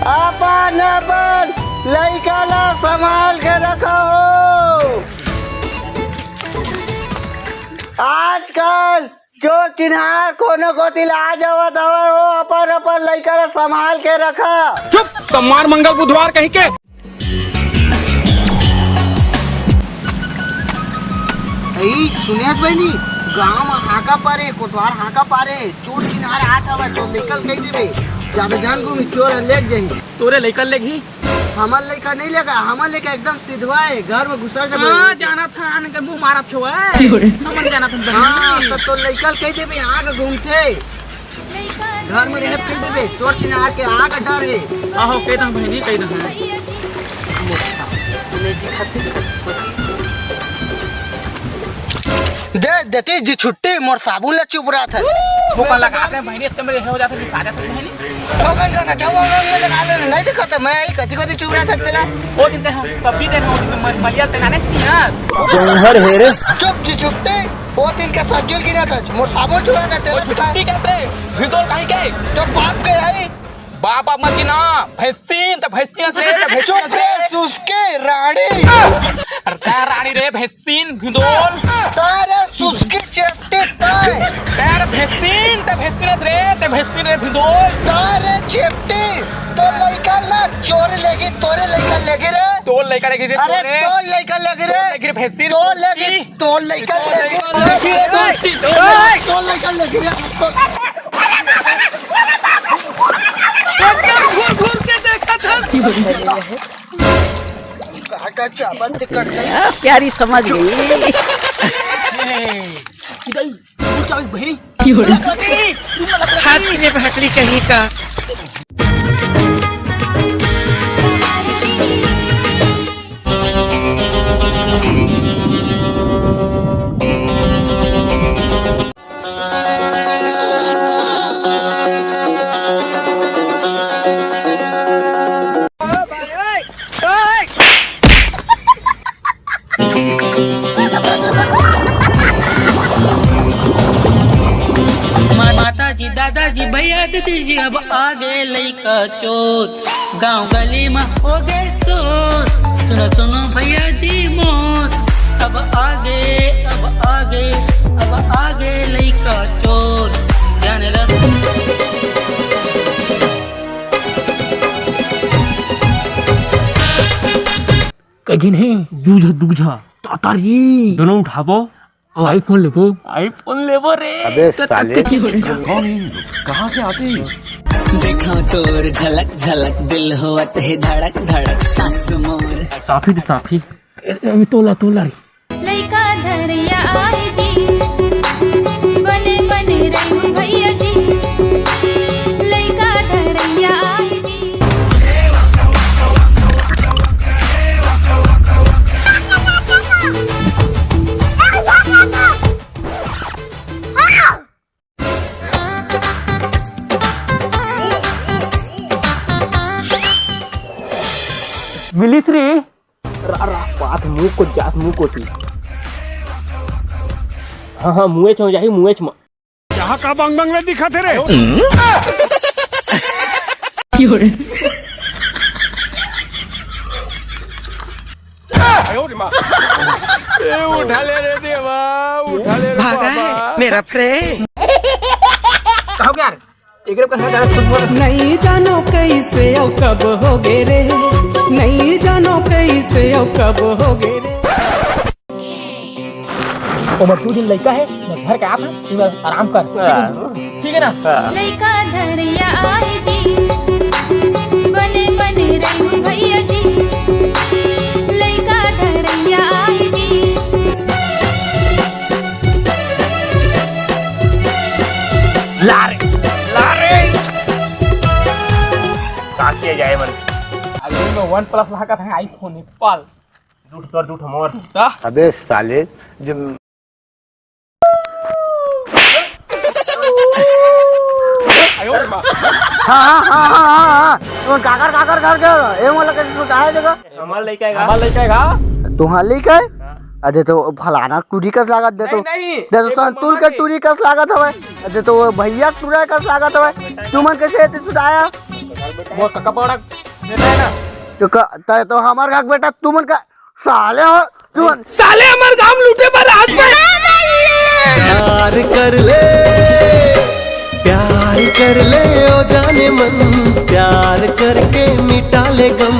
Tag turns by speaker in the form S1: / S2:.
S1: अपन अपन लइका ला संभाल के रखो। आजकल जो चिन्हार कोनो को तिला जावत हवे वो अपन अपन लइका ला संभाल के रखा।
S2: चुप, सोमवार मंगल बुधवार कहीं के।
S1: सुनियत बहनी गाँव में हाका पारे कोतवार हाका पारे चोर चिन्हार हाथ हवे तो निकल गई देबे ज्यादा जान घूमी चोर ले जाएंगे।
S3: तोरे लइका लेगी
S1: हमार लइका नहीं लेगा, हमार लइका एकदम सीधवा है, घर में घुसा जाबे।
S3: हां जाना था आने के मुंह मारा थे ओए हमन जाना था।
S1: हां तो लइका कह देबे आग घूमते घर में रह कह देबे चोर चिन्हार के आग डर है।
S3: आहो कह दा बहनी कह दा
S1: दे देती जी छुट्टी मोर साबुन ला चुप रहा था।
S3: मुका लगा के बहनी इतने में हो जाता है साजा से बहनी
S1: ठोकन का नचावा में लगा ले नहीं दिखत मैं आई कति कति चुप रहा था तेला।
S3: ओ दिन ते हम सब्जी देन हो दिन मलिया ते नाने यार
S1: जंहर है रे चुप जी छुट्टी वो दिन के सब्जी की ना था मोर साबुन चुरा था तेला
S3: छुट्टी कहते भिदोल काहे के
S1: तो बाप के आई
S3: बाप मत की ना भैंसीन तो भैंसीन से
S1: चुप रे सुसके रानी
S3: अरे रानी रे भैंसीन भिदोल
S1: तारे सुसके चेपटे ताए
S3: तेरे भैंसीन रे भिदोल
S1: तारे चेपटे तो लइका ला चोर लेगी तोरे लइका लेगी रे
S3: तो लइका लेगी रे
S1: अरे तो लइका लेगी रे
S3: लेगी भैंसीन
S1: तो लेगी तो लइका लेगी तो लइका लेगी रे
S3: घूर के देखा था
S1: काका चाबंद करते
S4: प्यारी समझ गई
S3: किधर तू चाबी बहनी
S4: हाथ में भटली कहीं का।
S5: माताजी दादाजी भैया दीदी अब आगे लइका चोर गांव गली में हो गए शोर सुनो सुनो भैया जी मोर अब आगे लइका चोर ध्यान रख
S3: कहीं नहीं दूझा तातारी दोनों उठाबो आईफोन लेबो रे।
S6: अबे साले कौन है कहाँ से आते हैं?
S7: देखा तोर झलक झलक दिल होत है धड़क धड़क सासु मोर
S3: साफी तोला रे
S8: लइका धरिया आई जी बने बने रही भैया जी लइका धरिया आई जी।
S3: मिली श्री बात मुंह को जात मुंह को थी हाँ मुँह चो जाही मुँह च
S2: यहाँ का बंग में दिखा थे रे उठा ले रे देवा उठा ले रे
S4: भागा है मेरा फ्रेंड।
S3: कहो क्या एक
S9: नहीं जानो कैसे औ कब हो गे रे नहीं जानो कैसे औ कब हो गे रे।
S3: उमर 2 दिन लड़का है मैं घर का आप है आराम कर ठीक है ना।
S8: लइका धरिया आई जी बने बने रही भैया जी लइका धरिया आई जी।
S3: लारे काके जाए मन अभी में OnePlus लगा था आईफोन एप्पल झूठ मोर
S6: अबे साले जब
S1: हाँ तो काकर कर ए मोला के सुताए जगह
S3: हमार लइका
S1: तुहार लइका है। अरे तो फलाना टूरी कस लागत दे तो दे तो संतुल के टूरी कस लागत हवे अरे तो भैया टूरा कस लागत हवे तुमन कैसे सुताया
S3: वो कपड़ा देता है ना
S1: तो हमार का बेटा तुमन का साले हो तुमन
S2: साले हमार गांव लूटे पर आज
S6: प्यार कर ले ओ जाने मन, प्यार करके मिटा ले गम।